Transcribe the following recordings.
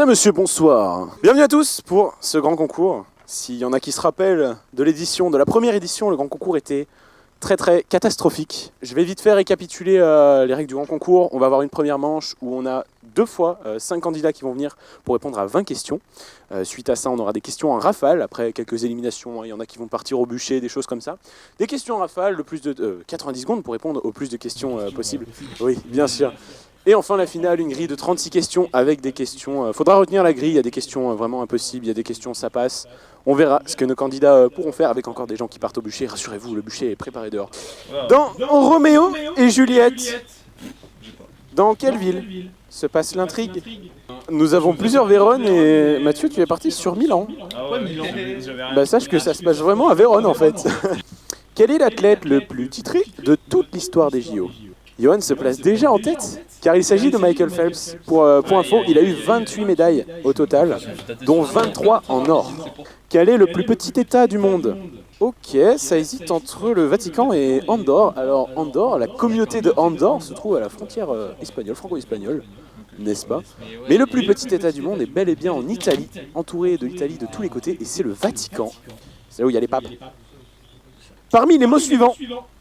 Mesdames, Messieurs, bonsoir. Bienvenue à tous pour ce grand concours. S'il y en a qui se rappellent de la première édition, le grand concours était très catastrophique. Je vais vite faire récapituler les règles du grand concours. On va avoir une première manche où on a 2 fois 5 candidats qui vont venir pour répondre à 20 questions. Suite à ça, on aura des questions en rafale. Après quelques éliminations, il y en a qui vont partir au bûcher, des choses comme ça. Des questions en rafale de plus de 90 secondes pour répondre au plus de questions possibles. Oui, bien sûr. Et enfin la finale, une grille de 36 questions avec des questions. Faudra retenir la grille, il y a des questions vraiment impossibles, il y a des questions ça passe. On verra ce que nos candidats pourront faire avec encore des gens qui partent au bûcher. Rassurez-vous, le bûcher est préparé dehors. Dans Roméo et Juliette, dans quelle ville se passe l'intrigue? Nous avons plusieurs Vérone et Mathieu, tu es parti sur Milan. Ah ouais, Milan. Bah sache que ça se passe vraiment à Vérone en fait. Quel est l'athlète le plus titré de toute l'histoire des JO? Johan se place déjà en tête, car il s'agit de Michael Phelps. Pour info, il a eu 28 médailles au total, dont 23 en or. Quel est le plus petit état du monde? Ok, ça hésite entre le Vatican et Andorre. Alors Andorre, la communauté de Andorre se trouve à la frontière espagnole, franco-espagnole, n'est-ce pas? Mais le plus petit état du monde est bel et bien en Italie, entouré de l'Italie de tous les côtés, et c'est le Vatican. C'est là où il y a les papes. Parmi les mots suivants,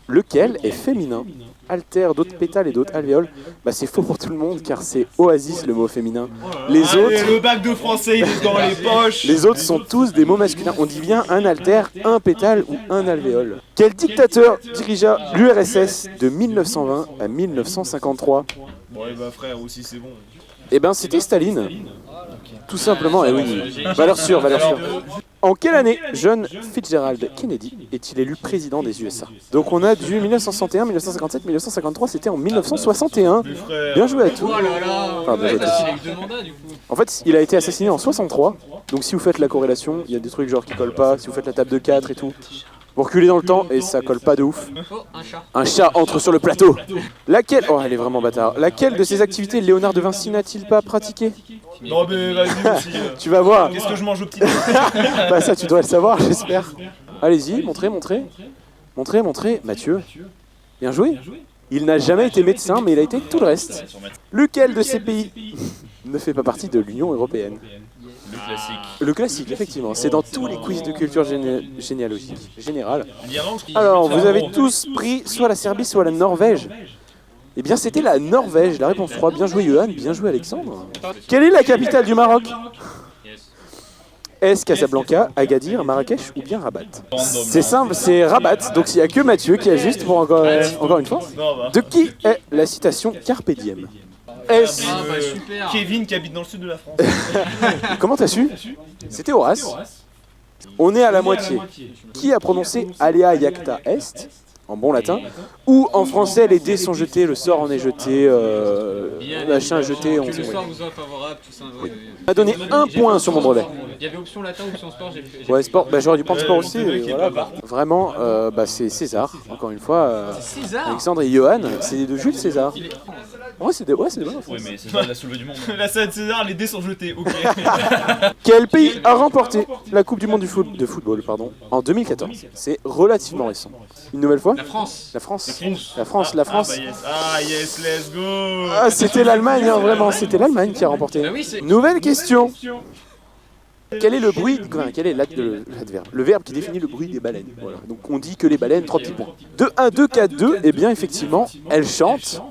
lequel est féminin? Altère, d'autres pétales et d'autres alvéoles. Bah c'est faux pour tout le monde car c'est oasis le mot féminin. Les autres, le bac de français il est dans les poches. Les autres sont tous des mots masculins. On dit bien un altère, un pétale ou un alvéole. Quel dictateur dirigea l'URSS de 1920 à 1953? Bon bah frère aussi c'est bon. Eh ben c'était Staline. Tout simplement, et oui. Valeur sûre, valeur sûre. En quelle année John Fitzgerald Kennedy est-il élu président des USA? Donc on a du 1961, 1957, 1953, c'était en 1961. Bien joué à tous. Enfin, bien joué à tous. En fait, il a été assassiné en 63. Donc si vous faites la corrélation, il y a des trucs genre qui collent pas. Si vous faites la table de 4 et tout, vous reculez dans le temps et ça colle pas de ouf. Un chat entre sur le plateau. Laquelle... Oh, elle est vraiment bâtard. Laquelle de ces activités Léonard de Vinci n'a-t-il pas pratiqué? Non mais vas-y aussi. Tu vas voir. Qu'est-ce que je mange au petit Bah ça tu dois le savoir, j'espère. Allez-y, montrez. Montrez, Mathieu. Bien joué. Il n'a jamais été médecin, mais il a été tout le reste. Lequel de ces pays ne fait pas partie de l'Union européenne? Le classique. Le classique, effectivement. C'est dans tous les quiz de culture généalogique générale. Alors, vous avez tous pris soit la Serbie, soit la Norvège. Eh bien, c'était la Norvège. La réponse 3. Bien joué, Johan. Bien joué, Alexandre. Quelle est la capitale du Maroc? Est-ce Casablanca, Agadir, Marrakech ou bien Rabat? C'est simple, c'est Rabat. Donc, il n'y a que Mathieu qui a juste pour encore une fois. De qui est la citation Carpe diem? Est-ce Kevin qui habite dans le sud de la France. Comment t'as su? C'était Horace. On est à la moitié. Qui a prononcé Alea Iacta Est en bon latin? Ou en français, les dés sont jetés, le sort en est jeté, machin jeté. Que le sort vous soit favorable, tout ça. Oui. On m'a donné 1 point sur mon brevet. Il y avait option latin, option sport, j'ai fait. Ouais, sport, bah, j'aurais dû prendre sport aussi. Voilà. Vraiment, bah, c'est César, encore une fois. César Alexandre et Johan, c'est de Jules César. Ouais, c'est des bonnes réponses. Oui, mais César l'a soulevé du monde. La scène César, les dés sont jetés, ok. Quel pays a remporté la Coupe du Monde de football en 2014? C'est relativement récent. Une nouvelle fois? La France. La France. La France. Ah yes, let's go. Ah, c'était l'Allemagne, hein, vraiment. C'était l'Allemagne qui a remporté. Ah oui, c'est... Nouvelle question. Quel est le bruit, quel est l'adverbe? Le verbe qui définit le bruit des baleines. Voilà. Donc on dit que les baleines, 3 petits points. 2, 1, 2, 4, 2, et bien effectivement, elles chantent.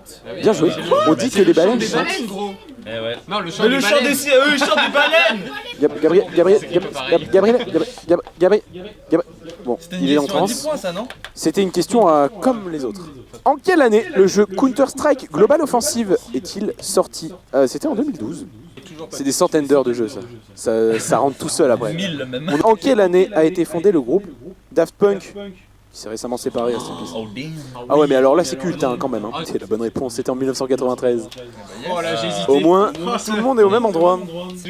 Bien joué. On dit que les baleines chantent. Gros. Eh ouais. Non, le chant Mais des le chant baleines. des eux, ils chantent des baleines. Gabriel. Bon, il est en transe. Ça, non? C'était une question comme les autres. En quelle année le jeu Counter-Strike Global Offensive est-il sorti? C'était en 2012. C'est des centaines d'heures de jeu, ça rentre tout seul après. 1000 même. En quelle année a été fondé le groupe Daft Punk, qui s'est récemment séparé à cette piste? Oh damn. Ah ouais, mais alors là c'est culte hein, quand même. Hein. C'est la bonne réponse, c'était en 1993. Oh là, j'ai hésité. Au moins, tout le monde est au même endroit.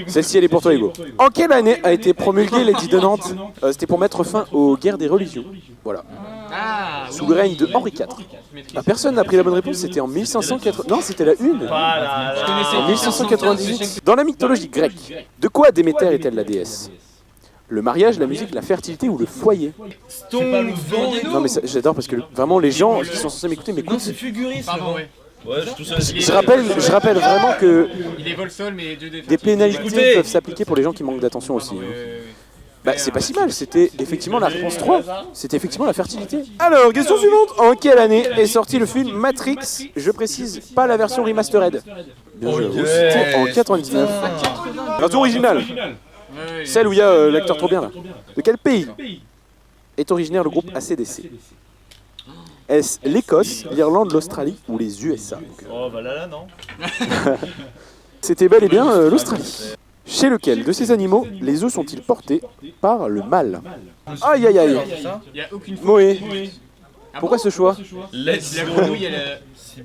Celle-ci, elle est pour toi, Hugo. En quelle année a été promulguée l'édit de Nantes? C'était pour mettre fin aux guerres des religions. Voilà. Ah, Sous le règne de Henri IV. Ah, personne n'a pris la bonne réponse, c'était en 1580. Non, c'était la une. En 1598. Dans la mythologie grecque, de quoi Déméter est-elle la déesse? Le mariage, la musique, la fertilité ou le foyer? Stone, Non mais j'adore parce que vraiment les gens qui sont censés m'écouter m'écoutent. c'est Fuguris. Pardon, oui. Ouais, tout ça. Je rappelle vraiment que Il est vol sol, mais Dieu des des pénalités Écoutez. peuvent s'appliquer pour les gens qui manquent d'attention aussi. Bah, c'est pas si mal, c'était effectivement la réponse 3. C'était effectivement la fertilité. Alors, question suivante. En quelle année est sorti le film Matrix? Je précise, pas la version remastered. Bien joué, Oh, c'était en 99. Version originale. Celle où il y a l'acteur trop bien là. De quel pays est originaire le groupe AC/DC? Est-ce l'Écosse, l'Irlande, l'Australie ou les USA? Oh, bah là, non. C'était bel et bien l'Australie. Chez lequel de ces animaux les œufs sont-ils portés par le mâle? Aïe aïe aïe. Il n'y a aucune faute. Moé, Ah pourquoi bon ce choix? Let's La go. grenouille, elle a...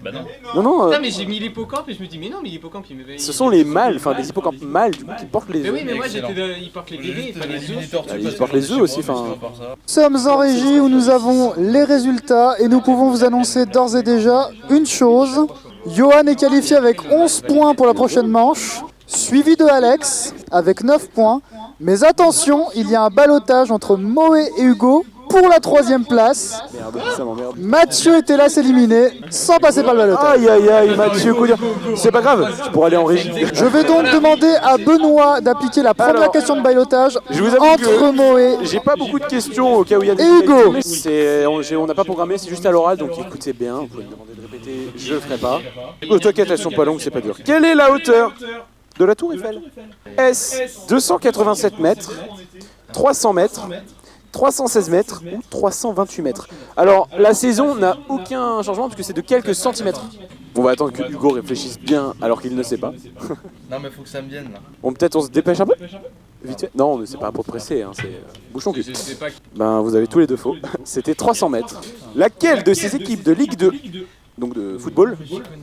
Bah non. Non, non, Putain, mais j'ai mis l'hippocampe et je me dis, mais non, mais l'hippocampe, il me... ce sont les mâles, enfin les hippocampes mâles du coup qui portent les Mais œufs. oui, mais moi, Excellent. il porte les bébés, pas les œufs. Ils portent les œufs aussi, enfin. Nous sommes en régie où nous avons les résultats et nous pouvons vous annoncer d'ores et déjà une chose. Johan est qualifié avec 11 points pour la prochaine manche, suivi de Alex avec 9 points. Mais attention, il y a un ballottage entre Moé et Hugo pour la 3e place. Merde, ça m'emmerde. Mathieu était là s'éliminer sans passer par le ballottage. Aïe aïe aïe, Mathieu Coudir. C'est pas grave, tu pourras aller en régie. Je vais donc demander à Benoît d'appliquer la première Alors, question de ballottage je vous avoue entre que Moé. j'ai pas beaucoup de questions au cas où il y a des Et Hugo. On n'a pas programmé, c'est juste à l'oral, donc écoutez bien, vous pouvez me demander de répéter, je le ferai pas. T'inquiète, elles sont pas longues, c'est pas dur. Quelle est la hauteur de la tour Eiffel? Est-ce 287 mètres, 300 mètres, 316 mètres ou 328 mètres? Alors, la saison n'a aucun changement parce que c'est de quelques centimètres. On va attendre que Hugo réfléchisse bien alors qu'il ne sait pas. Non, mais faut que ça me vienne là. On peut-être on se dépêche un peu? Vite fait. Non, mais c'est pas pour presser, hein, c'est bouchon cul. Je sais pas... Ben, vous avez tous les deux faux. C'était 300 mètres. Laquelle de ces équipes de Ligue 2, donc de football,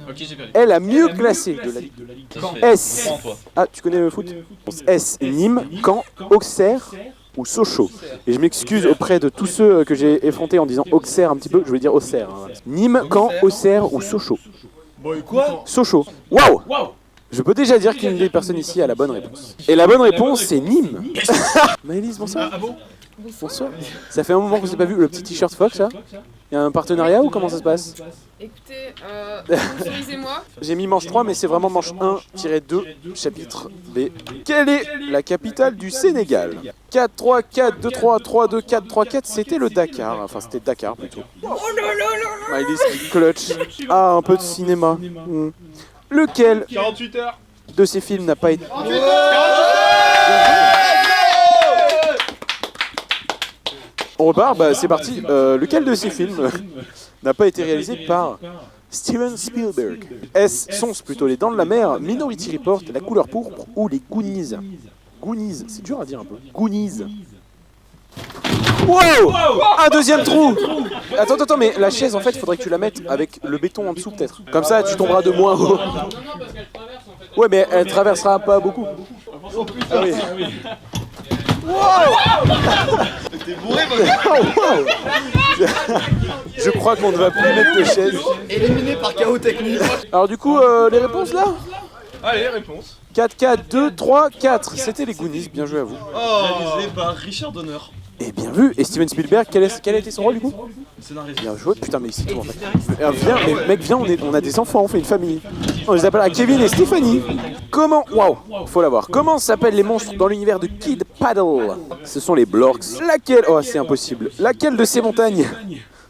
Ok, j'ai perdu. est la mieux classée de la Ligue 2? Est-ce... Prends, toi. Ah, tu connais le foot? Est-ce Nîmes, Caen, Auxerre ou Sochaux? Et je m'excuse auprès de tous ceux que j'ai effrontés en disant Auxerre un petit peu, je voulais dire Auxerre. Hein. Nîmes, Caen, Auxerre ou Sochaux? Quoi? Sochaux. Waouh! Je peux déjà dire qu'une des personnes ici a la bonne réponse. Et la bonne réponse, c'est Nîmes. Maëlys, bonsoir. Ah bon? Bonsoir. Ça fait un moment qu'on s'est pas vu. Le petit t-shirt Fox, là? Il y a un partenariat ou comment ça se passe? Écoutez, sponsorisez-moi. J'ai mis manche 3, mais c'est vraiment manche 1-2, chapitre B. Quelle est la capitale du Sénégal? 4-3, 4-2-3, 3-2, 4-3-4, c'était le Dakar. Enfin, c'était Dakar plutôt. Maëlys, clutch. Ah, un peu de cinéma. Hmm. Lequel 48 heures. de ces films n'a pas été... On repart, bah c'est parti. Lequel de ces films n'a pas été réalisé par Steven Spielberg? Est-ce sont plutôt Les Dents de la Mer, Minority Report, La Couleur Pourpre ou Les Goonies? Goonies, c'est dur à dire un peu. Goonies. Wow! Un deuxième trou! Attends, mais la chaise en fait, faudrait que tu la mettes avec le béton en dessous peut-être. Comme ça, tu tomberas de moins haut. Non, parce qu'elle traverse, en fait. Ouais, mais elle traversera pas beaucoup. Ah oui. T'es bourré, Je crois qu'on ne va plus mettre de chaise. éliminé par chaos technique. Alors du coup, les réponses là? Allez, réponse. 4, 4, 2, 3, 4. C'était les Goonies, bien joué à vous. Réalisé par Richard Donner. Et bien vu. Et Steven Spielberg, quel a été son rôle du coup? Scénariste. Bien joué. Putain, mais c'est tout en fait. Viens, mais mec, viens, on a des enfants, on fait une famille. On les appelle à Kevin et Stéphanie. Comment... Waouh, faut l'avoir. Comment s'appellent les monstres dans l'univers de Kid Paddle? Ce sont les Blorks. Laquelle... Oh, c'est impossible. Laquelle de ces montagnes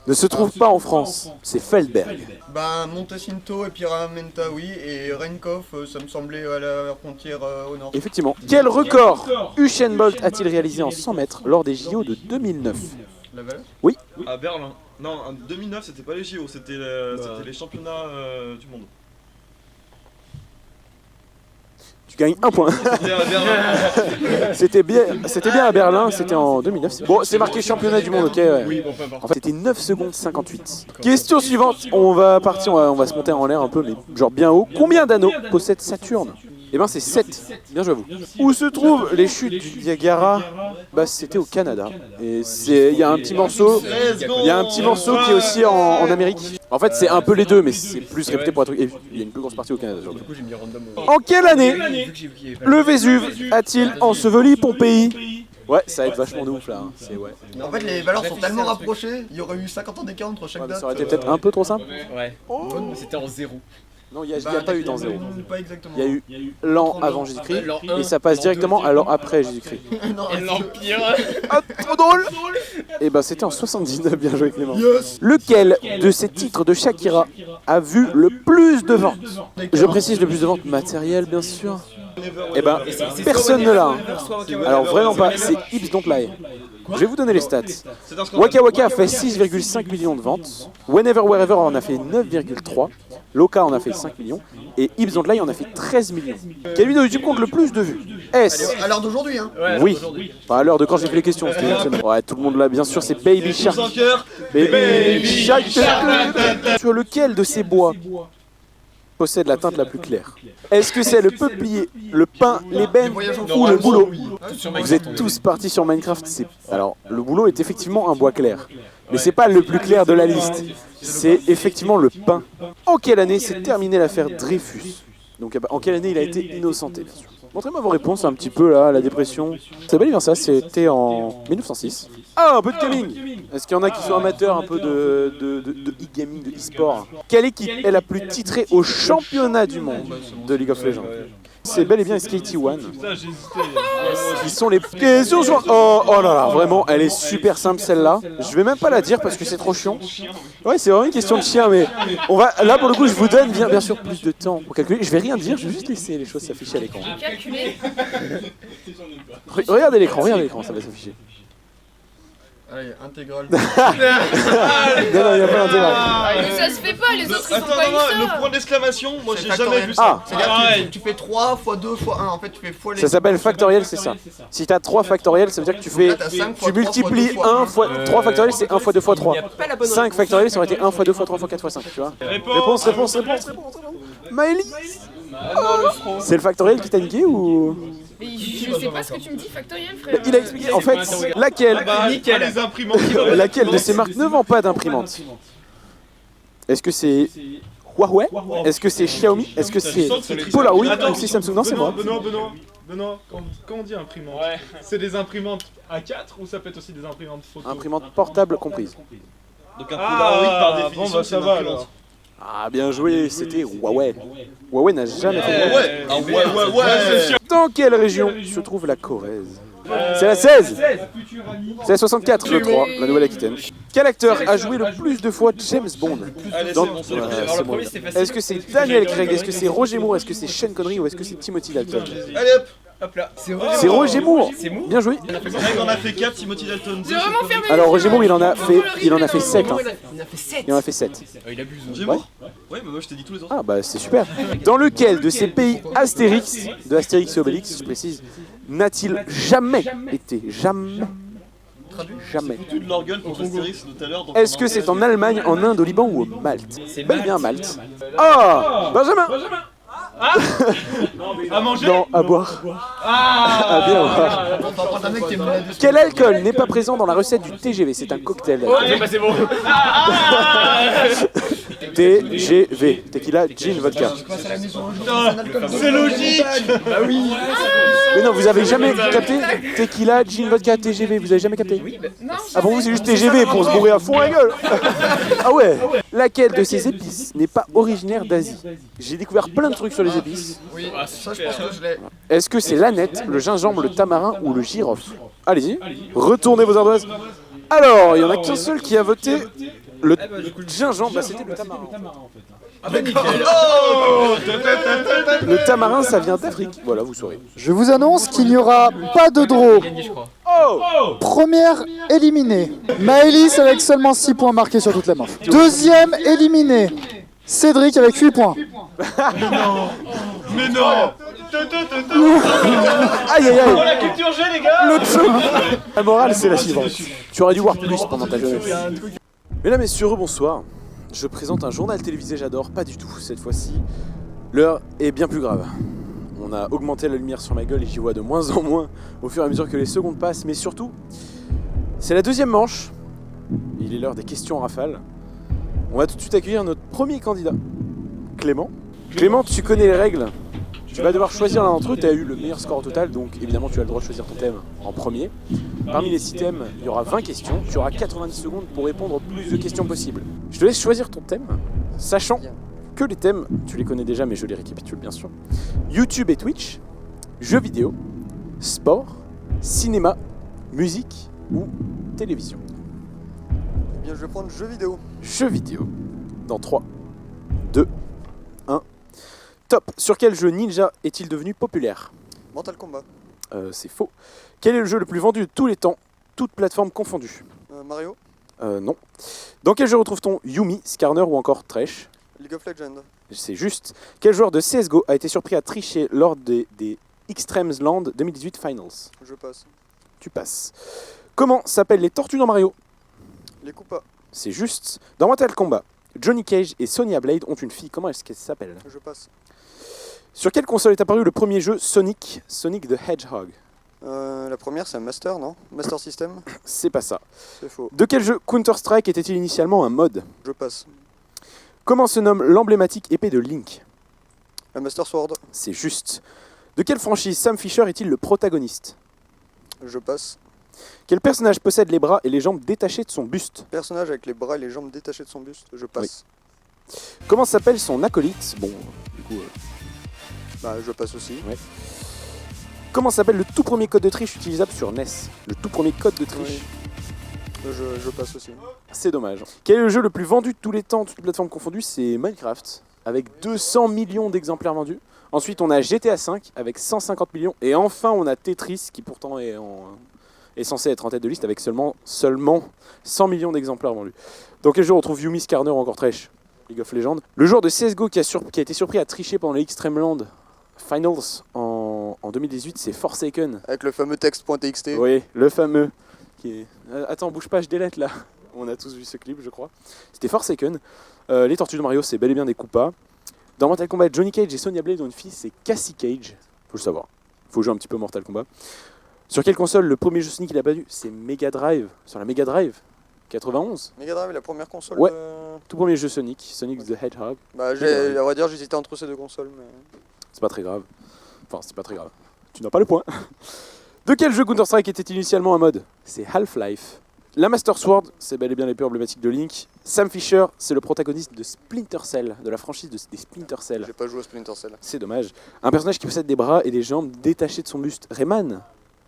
ne se trouve pas en France? C'est Feldberg. Bah, Montecinto et Pyramenta, oui, et Renkov, ça me semblait à la frontière au nord. Effectivement. Quel record Usain Bolt a-t-il réalisé en 100 mètres lors des JO de 2009? La valeur À Berlin. Non, en 2009, c'était pas les JO, c'était les championnats du monde. Tu gagnes un point. C'était à Berlin. C'était bien à Berlin, c'était en 2009. Bon, c'est marqué championnat du monde, ok. Ouais. Oui, bon, peu importe. En fait, c'était 9 secondes 58. Question suivante. On va partir, on va se monter en l'air un peu, mais genre bien haut. Combien d'anneaux possède Saturne? Eh ben c'est 7. Bien joué à vous. Où se trouvent les chutes du Niagara? Bah c'était au Canada. Et il y a un petit morceau. Il y a un petit morceau qui est aussi en Amérique. En fait c'est un peu les deux, mais c'est plus réputé pour un truc. Et il y a une plus grosse partie au Canada. Genre. Du coup, j'ai mis random. En quelle année le Vésuve a-t-il enseveli Pompéi? Ouais, ça aide vachement de ouf là. Hein. C'est ouais. Mais en fait, les valeurs sont tellement rapprochées, il y aurait eu 50 ans d'écart entre chaque Ouais, mais date. ça aurait été peut-être un peu trop simple. Ouais. Oh. C'était en 0. Non, il n'y a pas eu dans 0. Pas exactement. Il y a eu l'an avant Jésus-Christ L'an 1, et ça passe l'an directement 2, à l'an après Jésus-Christ. Non, Et l'Empire. Ah, trop drôle. Et bah c'était en 79, bien joué Clément. Yes. Lequel de ces titres de Shakira a vu le plus de ventes? Je précise le plus de ventes matérielles bien sûr. Et ben personne ne l'a. Hein. Alors vraiment pas, c'est Hips Don't Lie. Je vais vous donner les stats. C'est un scandale. Waka Waka a fait 6,5 millions de ventes. Whenever Wherever en a fait 9,3. Loka en a fait 5 millions. Et Hips Don't Lie en a fait 13 millions. Quelle vidéo YouTube compte le plus de vues? Est-ce... À l'heure d'aujourd'hui, hein. Oui. Enfin, à l'heure de quand j'ai fait les questions. C'était exceptionnel. Ouais, tout le monde là, bien sûr, c'est Baby Shark. Sans cœur. Baby Shark. Sur lequel de ces bois possède la teinte la plus claire? Est-ce que c'est le peuplier, le pin, l'ébène ou le bouleau? Vous êtes tous partis sur Minecraft. Alors, le bouleau est effectivement un bois clair. Mais c'est pas le plus clair de la liste. C'est effectivement le pin. En quelle année s'est terminée l'affaire Dreyfus? Donc, en quelle année il a été innocenté, bien sûr. Montrez-moi vos réponses un petit peu là, la dépression. C'est bel et bien ça, c'était en 1906. Ah, un peu de gaming. Est-ce qu'il y en a qui sont amateurs un peu de e-gaming, de e-sport? Quelle équipe est la plus titrée au championnat du monde de League of Legends? C'est bel et bien SKT1. Putain, j'ai hésité. Ils sont les questions sur... Oh là là, vraiment, elle est super simple celle-là. Je vais même pas la dire parce que c'est trop chiant. Ouais, c'est vraiment une question de chien, mais on va... Là, pour le coup, je vous donne bien sûr plus de temps pour calculer. Je vais rien dire, je vais juste laisser les choses s'afficher à l'écran. Calculer. Regardez l'écran, ça va s'afficher. Allez, intégrale. Non, il n'y a pas d'intégral. Mais ça se fait pas, les autres ils Attends, ont pas eu le ça. point d'exclamation, moi j'ai factoriel. jamais vu ça. Ah, C'est-à-dire que tu fais 3 fois 2 fois 1. En fait, tu fais fois les. ça s'appelle factoriel, c'est ça. Si t'as 3 factoriels, ça veut dire que tu fais... Là, t'as 5 fois Tu 3 multiplies fois 2 1 fois... 3 factoriel, c'est 1 fois 2 fois 3. Pas la bonne 5 factoriel, ça aurait été 1 fois 2 fois 3 fois 4 fois 5, tu vois. Réponse. Maëlys. C'est le factoriel qui t'a niqué ou... Mais je sais pas ce que tu me dis, factoriel, frère. Il a expliqué, en fait, laquelle Les imprimantes. laquelle de ces marques ne vend pas d'imprimante? Est-ce que c'est Huawei? Est-ce que c'est Xiaomi? Est-ce que c'est Polaroid? Ou c'est Samsung? Non, c'est moi. Benoît, quand on dit imprimante, c'est des imprimantes A4 ou ça peut être aussi des imprimantes photo? Imprimante portable comprise. Donc un Polaroid par définition, bon bah c'est ça une va imprimante. alors. Ah, bien joué, c'était Huawei. Huawei n'a jamais fait de... Ouais, ah ouais. Dans quelle région se trouve la Corrèze? C'est la 16. C'est la 64, je crois, la Nouvelle-Aquitaine. Quel acteur a joué le plus de fois James Bond? Allez, Dans- c'est bon, c'est Ouais, bon. c'est bon. Est-ce que c'est Daniel Craig? Est-ce que c'est Roger Moore? Est-ce que c'est Sean Connery? Ou est-ce que c'est Timothy Dalton? Allez hop. Hop là. C'est Roger Moore. C'est mou. Bien joué. Greg en a fait 4, Timothy Dalton 2. J'ai vraiment fermé. Alors Roger Moore, il en a fait 7. Hein. Il a fait 7. Il en a fait 7. Il abuse. J'ai mort. Ouais, mais moi je t'ai dit tous les autres. Ah bah c'est super. Dans lequel de ces pays Astérix, de Astérix et Obélix, je précise, n'a-t-il jamais été? Jamais. Foutu de leur gueule contre Astérix tout à l'heure. donc Est-ce que c'est en Allemagne, en Inde, au Liban ou au Malte? Bel et bien Malte. Ah, Benjamin. À manger? Non, à boire. À bien boire. Enfin, un mec qui aime la Quel alcool n'est pas présent dans la recette du TGV? C'est un cocktail. C'est bon. TGV, tequila, gin, vodka. passe à la maison un jour. C'est logique. Bah oui. Mais non, vous avez jamais capté? Tequila, gin, vodka, TGV, vous avez jamais capté? Non, Ah pour vous c'est juste TGV pour se bourrer à fond la gueule. Ah ouais. Laquelle de ces épices n'est pas originaire d'Asie? J'ai découvert plein de trucs sur les épices. Oui, ça je pense que je l'ai. Est-ce que c'est l'aneth, le gingembre, le tamarin ou le girofle? Allez-y, retournez vos ardoises. Alors, il y en a qu'un seul qui a voté le gingembre, bah c'était le tamarin. Le tamarin, ça vient d'Afrique. Voilà, vous saurez. Je vous annonce qu'il n'y aura pas de draw. Je crois. Oh, Première éliminée, Maëlys avec seulement 6 points marqués sur toute la manche. Deuxième éliminée, Cédric avec 8 points. Mais non. aïe aïe aïe. La culture G les gars. Le truc. La morale, c'est la suivante. Tu aurais dû voir plus pendant ta jeunesse. Mesdames, messieurs, bonsoir. Je présente un journal télévisé, j'adore. Pas du tout, cette fois-ci. L'heure est bien plus grave. On a augmenté la lumière sur ma gueule et j'y vois de moins en moins au fur et à mesure que les secondes passent. Mais surtout, c'est la deuxième manche. Il est l'heure des questions en rafale. On va tout de suite accueillir notre premier candidat, Clément. Clément, tu connais les règles. Tu vas devoir choisir l'un d'entre eux, tu as eu le meilleur score au total, donc évidemment tu as le droit de choisir ton thème en premier. Parmi les 6 thèmes, il y aura 20 questions, tu auras 90 secondes pour répondre au plus de questions possibles. Je te laisse choisir ton thème, sachant que les thèmes, tu les connais déjà mais je les récapitule bien sûr. YouTube et Twitch, jeux vidéo, sport, cinéma, musique ou télévision. Eh bien, je vais prendre jeux vidéo. Jeux vidéo, dans 3, 2, 1. Top. Sur quel jeu ninja est-il devenu populaire? Mortal Kombat. C'est faux. Quel est le jeu le plus vendu de tous les temps, toutes plateformes confondues? Mario. Non. Dans quel jeu retrouve-t-on Yumi, Skarner ou encore Thresh? League of Legends. C'est juste. Quel joueur de CSGO a été surpris à tricher lors des Extremes Land 2018 Finals? Je passe. Tu passes. Comment s'appellent les tortues dans Mario? Les Koopas. C'est juste. Dans Mortal Kombat, Johnny Cage et Sonya Blade ont une fille. Comment est-ce qu'elle s'appelle? Je passe. Sur quelle console est apparu le premier jeu Sonic the Hedgehog? La première, c'est un Master, non? Master System. C'est pas ça. C'est faux. De quel jeu Counter-Strike était-il initialement un mode? Je passe. Comment se nomme l'emblématique épée de Link? La Master Sword. C'est juste. De quelle franchise Sam Fisher est-il le protagoniste? Je passe. Quel personnage possède les bras et les jambes détachés de son buste? Personnage avec les bras et les jambes détachées de son buste. Je passe. Comment s'appelle son acolyte? Bon, du coup... Bah, je passe aussi. Ouais. Comment s'appelle le tout premier code de triche utilisable sur NES? Le tout premier code de triche. Oui. Je passe aussi. C'est dommage. Quel est le jeu le plus vendu de tous les temps, toutes les plateformes confondues? C'est Minecraft, avec 200 millions d'exemplaires vendus. Ensuite, on a GTA V avec 150 millions. Et enfin, on a Tetris, qui pourtant est censé être en tête de liste avec seulement 100 millions d'exemplaires vendus. Dans quel jeu on retrouve Yumi, Skarner ou encore Thresh? League of Legends. Le joueur de CSGO qui a été surpris à tricher pendant les Extreme Land Finals en 2018, c'est Forsaken. Avec le fameux texte.txt. Oui, le fameux. Attends, bouge pas, je délète là. On a tous vu ce clip, je crois. C'était Forsaken. Les tortues de Mario, c'est bel et bien des Koopas. Dans Mortal Kombat, Johnny Cage et Sonya Blade ont une fille, c'est Cassie Cage. Faut le savoir. Faut jouer un petit peu Mortal Kombat. Sur quelle console le premier jeu Sonic il a battu? C'est Mega Drive. Sur la Mega Drive 91. Mega Drive, la première console. Ouais. Tout premier jeu Sonic the Hedgehog. Bah, à vrai dire, j'hésitais entre ces deux consoles. Mais... C'est pas très grave. Enfin, c'est pas très grave. Tu n'as pas le point. De quel jeu Counter-Strike était initialement un mode? C'est Half-Life. La Master Sword, c'est bel et bien l'épée emblématique de Link. Sam Fisher, c'est le protagoniste de Splinter Cell, de la franchise des Splinter Cell. J'ai pas joué à Splinter Cell. C'est dommage. Un personnage qui possède des bras et des jambes détachés de son buste. Rayman.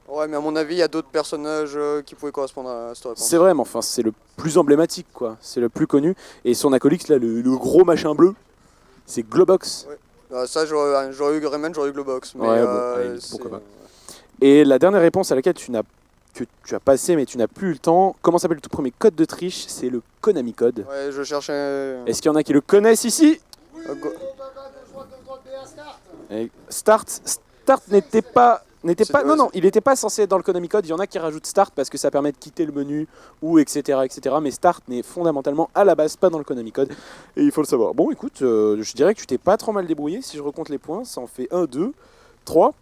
Ouais, mais à mon avis, il y a d'autres personnages qui pouvaient correspondre à cette réponse. C'est vrai, mais enfin, c'est le plus emblématique, quoi. C'est le plus connu. Et son acolyte, là, le gros machin bleu, c'est Globox. Ouais. Ça, j'aurais eu Rayman, j'aurais eu Globox. Mais ouais, bon, pourquoi pas. Et la dernière réponse à laquelle tu as passé mais tu n'as plus eu le temps, comment s'appelle le tout premier code de triche? C'est le Konami Code. Ouais, je cherchais... Est-ce qu'il y en a qui le connaissent ici? Start n'était pas... Non, il n'était pas censé être dans le Konami Code. Il y en a qui rajoutent Start parce que ça permet de quitter le menu ou etc. Mais Start n'est fondamentalement à la base pas dans le Konami Code. Et il faut le savoir. Bon, écoute, je dirais que tu t'es pas trop mal débrouillé. Si je recompte les points, ça en fait 1, 2, 3...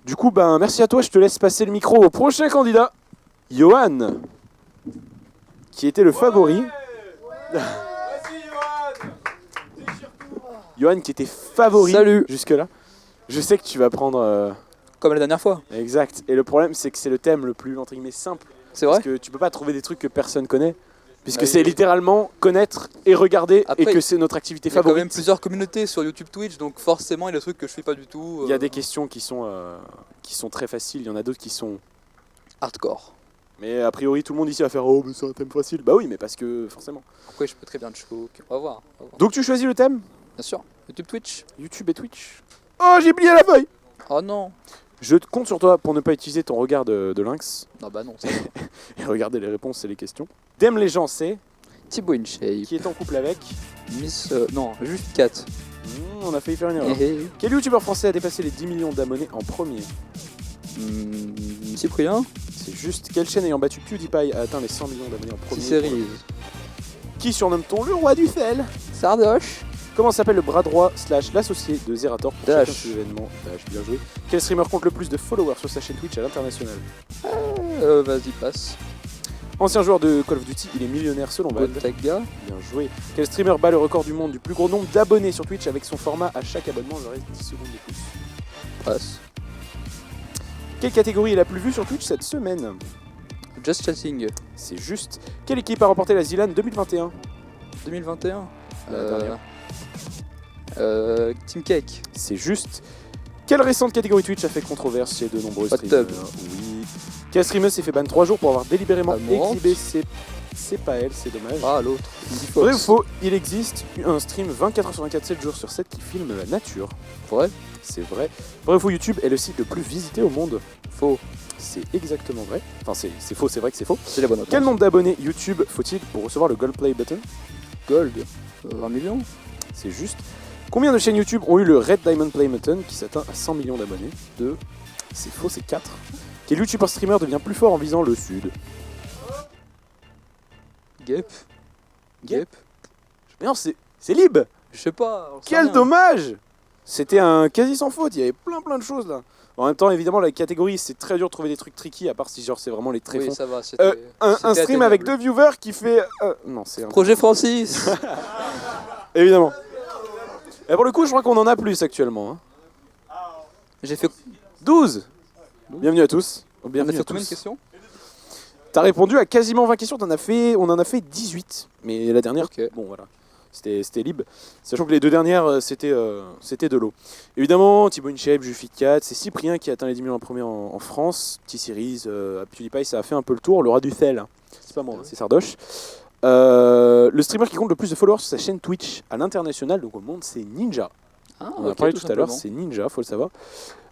Du coup, ben, merci à toi, je te laisse passer le micro au prochain candidat, Johan, qui était le favori. Johan qui était favori jusque-là. Je sais que tu vas prendre... Comme la dernière fois. Exact. Et le problème, c'est que c'est le thème le plus, entre guillemets, simple. C'est vrai? Parce que tu peux pas trouver des trucs que personne connaît. Puisque c'est littéralement connaître et regarder. Après, et que c'est notre activité favorite. Il y a quand même plusieurs communautés sur YouTube, Twitch, donc forcément il y a des trucs que je fais pas du tout. Il y a des questions qui sont très faciles, il y en a d'autres qui sont... hardcore. Mais a priori tout le monde ici va faire « Oh mais c'est un thème facile ». Bah oui, mais parce que forcément. Après je peux très bien le choke, on va voir. Donc tu choisis le thème? Bien sûr, YouTube, Twitch. YouTube et Twitch. Oh, j'ai plié la feuille. Oh non. Je compte sur toi pour ne pas utiliser ton regard de lynx. Non bah non, ça et regarder les réponses et les questions. Dame les gens, c'est... Thibaut InShape. Qui est en couple avec Miss... non, juste 4. On a failli faire une erreur. Quel youtubeur français a dépassé les 10 millions d'abonnés en premier? Cyprien. C'est juste. Quelle chaîne ayant battu PewDiePie a atteint les 100 millions d'abonnés en premier? T-Series. Qui surnomme-t-on le roi du sel? Sardoche. Comment s'appelle le bras droit / l'associé de Zerator pour Dash. chacun de ces événements? Dash, bien joué. Quel streamer compte le plus de followers sur sa chaîne Twitch à l'international? Vas-y, passe. Ancien joueur de Call of Duty, il est millionnaire selon Valve. Botaga. Bien joué. Quel streamer bat le record du monde du plus gros nombre d'abonnés sur Twitch avec son format à chaque abonnement? Je reste 10 secondes de plus. Passe. Quelle catégorie est la plus vue sur Twitch cette semaine? Just Chatting. C'est juste. Quelle équipe a remporté la Zilan 2021? 2021. La dernière. Team Cake. C'est juste. Quelle récente catégorie Twitch a fait controverse chez de nombreux Hot streamers? Tub. Oui. Quel streamer s'est fait ban 3 jours pour avoir délibérément Amorante. exhibé ses... C'est pas elle, c'est dommage. Ah, l'autre. Vrai ou faux, il existe un stream 24h sur 24, 7 jours sur 7 qui filme la nature. Vrai. C'est vrai. Vrai ou faux, YouTube est le site le plus visité au monde. Faux. C'est exactement vrai. Enfin, c'est faux, c'est vrai que c'est faux. C'est la bonne réponse. Quel nombre d'abonnés YouTube faut-il pour recevoir le Gold Play Button? Gold. 20 millions. C'est juste. Combien de chaînes YouTube ont eu le Red Diamond Play Button qui s'atteint à 100 millions d'abonnés? 2. C'est faux, c'est 4. Quel YouTuber streamer devient plus fort en visant le sud? Gep. Gep. Mais non, c'est Lib. Je sais pas. on sait Quel rien. dommage. C'était un quasi sans faute, il y avait plein de choses là. En même temps, évidemment, la catégorie, c'est très dur de trouver des trucs tricky, à part si genre c'est vraiment les tréfonds. Oui, ça va. C'était Un c'était stream avec atteignable. 2 viewers qui fait... Non, c'est un... Projet Francis. Évidemment. Et pour le coup, je crois qu'on en a plus actuellement. Hein. J'ai fait. 12. Bienvenue à tous. On a Bienvenue fait à combien de tous. questions? T'as répondu à quasiment 20 questions, on en a fait 18. Mais la dernière, Ok. bon voilà, c'était libre. Sachant que les deux dernières, c'était de l'eau. Évidemment, Thibaut InShape, Jufit4, c'est Cyprien qui a atteint les 10 millions en premier en France. T-Series, PewDiePie, ça a fait un peu le tour. Le rat du sel, c'est pas moi, hein, c'est Sardoche. Le streamer qui compte le plus de followers sur sa chaîne Twitch à l'international, donc au monde, c'est Ninja. Ah, On en a ok, parlé tout à l'heure, simplement. c'est Ninja, faut le savoir.